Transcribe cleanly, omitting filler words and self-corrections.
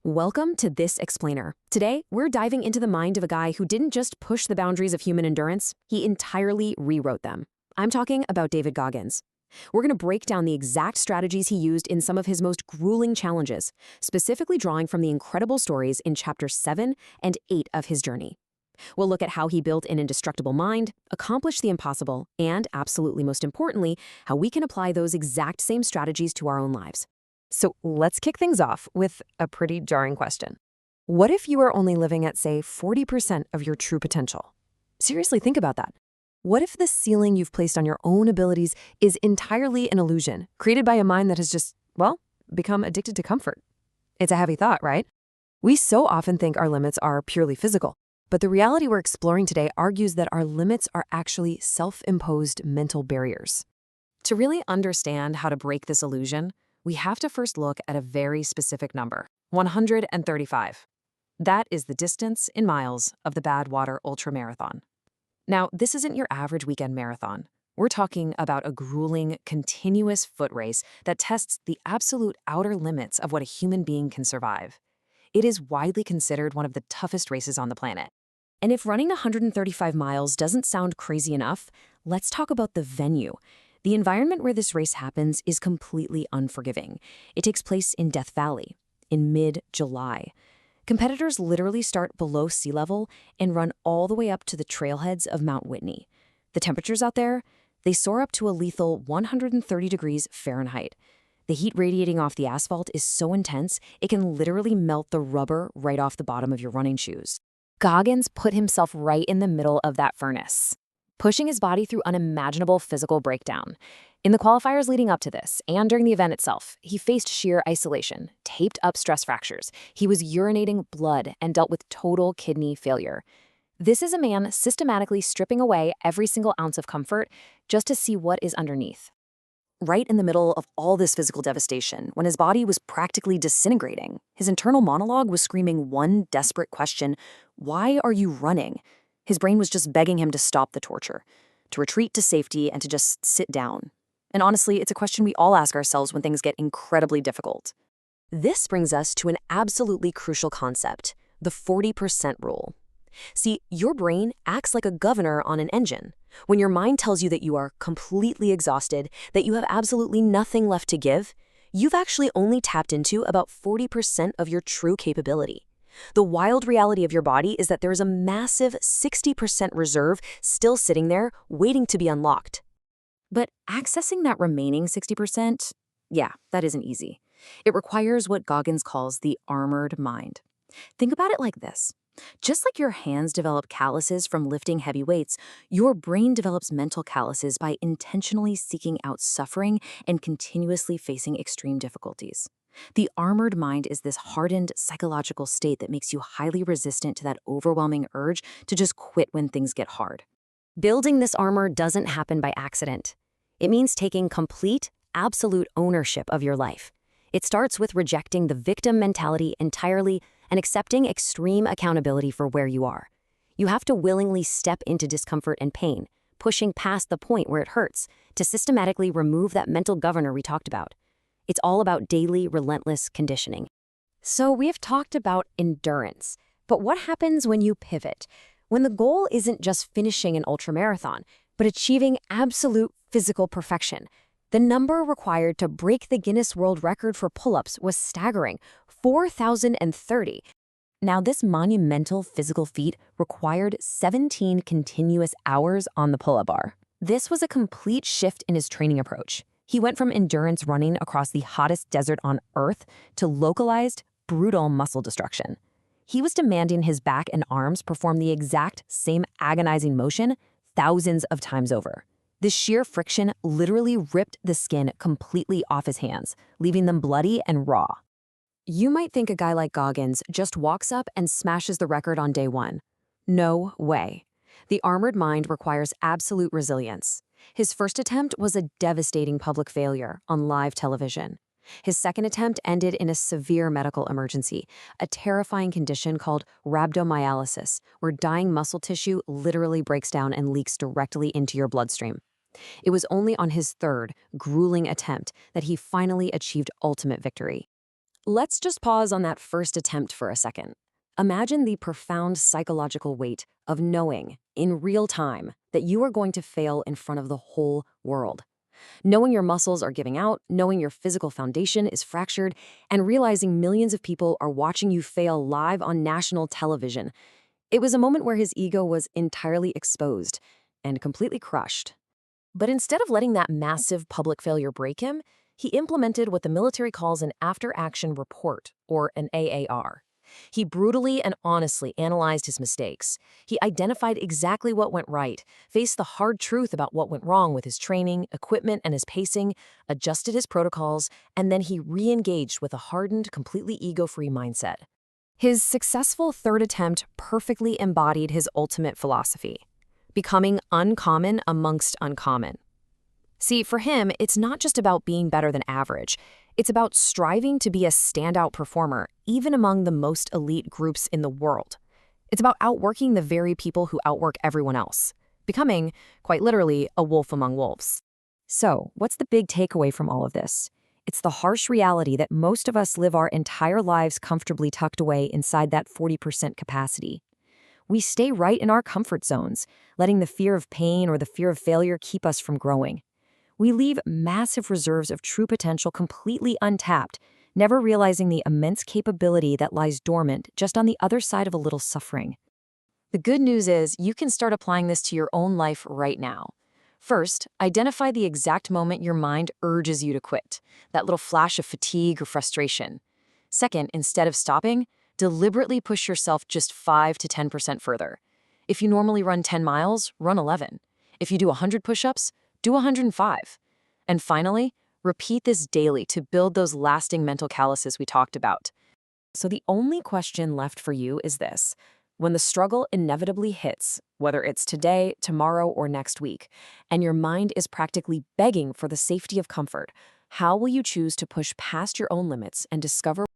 Welcome to This Explainer. Today, we're diving into the mind of a guy who didn't just push the boundaries of human endurance, he entirely rewrote them. I'm talking about David Goggins. We're going to break down the exact strategies he used in some of his most grueling challenges, specifically drawing from the incredible stories in chapters 7 and 8 of his journey. We'll look at how he built an indestructible mind, accomplished the impossible, and, absolutely most importantly, how we can apply those exact same strategies to our own lives. So let's kick things off with a pretty jarring question. What if you are only living at, say, 40% of your true potential? Seriously, think about that. What if the ceiling you've placed on your own abilities is entirely an illusion, created by a mind that has just, well, become addicted to comfort? It's a heavy thought, right? We so often think our limits are purely physical, but the reality we're exploring today argues that our limits are actually self-imposed mental barriers. To really understand how to break this illusion, we have to first look at a very specific number, 135. That is the distance in miles of the Badwater Ultramarathon. Now, this isn't your average weekend marathon. We're talking about a grueling, continuous foot race that tests the absolute outer limits of what a human being can survive. It is widely considered one of the toughest races on the planet. And if running 135 miles doesn't sound crazy enough, let's talk about the venue. The environment where this race happens is completely unforgiving. It takes place in Death Valley in mid-July. Competitors literally start below sea level and run all the way up to the trailheads of Mount Whitney. The temperatures out there, they soar up to a lethal 130 degrees Fahrenheit. The heat radiating off the asphalt is so intense, it can literally melt the rubber right off the bottom of your running shoes. Goggins put himself right in the middle of that furnace, pushing his body through unimaginable physical breakdown. In the qualifiers leading up to this, and during the event itself, he faced sheer isolation, taped up stress fractures. He was urinating blood and dealt with total kidney failure. This is a man systematically stripping away every single ounce of comfort just to see what is underneath. Right in the middle of all this physical devastation, when his body was practically disintegrating, his internal monologue was screaming one desperate question: why are you running? His brain was just begging him to stop the torture, to retreat to safety, and to just sit down. And honestly, it's a question we all ask ourselves when things get incredibly difficult. This brings us to an absolutely crucial concept, the 40% rule. See, your brain acts like a governor on an engine. When your mind tells you that you are completely exhausted, that you have absolutely nothing left to give, you've actually only tapped into about 40% of your true capability. The wild reality of your body is that there is a massive 60% reserve still sitting there waiting to be unlocked. But accessing that remaining 60%, yeah, that isn't easy. It requires what Goggins calls the armored mind. Think about it like this. Just like your hands develop calluses from lifting heavy weights, your brain develops mental calluses by intentionally seeking out suffering and continuously facing extreme difficulties. The armored mind is this hardened psychological state that makes you highly resistant to that overwhelming urge to just quit when things get hard. Building this armor doesn't happen by accident. It means taking complete, absolute ownership of your life. It starts with rejecting the victim mentality entirely and accepting extreme accountability for where you are. You have to willingly step into discomfort and pain, pushing past the point where it hurts, to systematically remove that mental governor we talked about. It's all about daily, relentless conditioning. So we have talked about endurance, but what happens when you pivot? When the goal isn't just finishing an ultramarathon, but achieving absolute physical perfection? The number required to break the Guinness World Record for pull-ups was staggering, 4,030. Now, this monumental physical feat required 17 continuous hours on the pull-up bar. This was a complete shift in his training approach. He went from endurance running across the hottest desert on Earth to localized, brutal muscle destruction. He was demanding his back and arms perform the exact same agonizing motion thousands of times over. The sheer friction literally ripped the skin completely off his hands, leaving them bloody and raw. You might think a guy like Goggins just walks up and smashes the record on day one. No way. The armored mind requires absolute resilience. His first attempt was a devastating public failure on live television. His second attempt ended in a severe medical emergency, a terrifying condition called rhabdomyolysis, where dying muscle tissue literally breaks down and leaks directly into your bloodstream. It was only on his third, grueling attempt that he finally achieved ultimate victory. Let's just pause on that first attempt for a second. Imagine the profound psychological weight of knowing, in real time, that you are going to fail in front of the whole world. Knowing your muscles are giving out, knowing your physical foundation is fractured, and realizing millions of people are watching you fail live on national television. It was a moment where his ego was entirely exposed and completely crushed. But instead of letting that massive public failure break him, he implemented what the military calls an after-action report, or an AAR. He brutally and honestly analyzed his mistakes. He identified exactly what went right, faced the hard truth about what went wrong with his training, equipment, and his pacing, adjusted his protocols, and then he re-engaged with a hardened, completely ego-free mindset. His successful third attempt perfectly embodied his ultimate philosophy: becoming uncommon amongst uncommon. See, for him, it's not just about being better than average. It's about striving to be a standout performer, even among the most elite groups in the world. It's about outworking the very people who outwork everyone else, becoming, quite literally, a wolf among wolves. So, what's the big takeaway from all of this? It's the harsh reality that most of us live our entire lives comfortably tucked away inside that 40% capacity. We stay right in our comfort zones, letting the fear of pain or the fear of failure keep us from growing. We leave massive reserves of true potential completely untapped, never realizing the immense capability that lies dormant just on the other side of a little suffering. The good news is you can start applying this to your own life right now. First, identify the exact moment your mind urges you to quit, that little flash of fatigue or frustration. Second, instead of stopping, deliberately push yourself just 5 to 10% further. If you normally run 10 miles, run 11. If you do 100 push-ups, do 105. And finally, repeat this daily to build those lasting mental calluses we talked about. So the only question left for you is this: when the struggle inevitably hits, whether it's today, tomorrow, or next week, and your mind is practically begging for the safety of comfort, how will you choose to push past your own limits and discover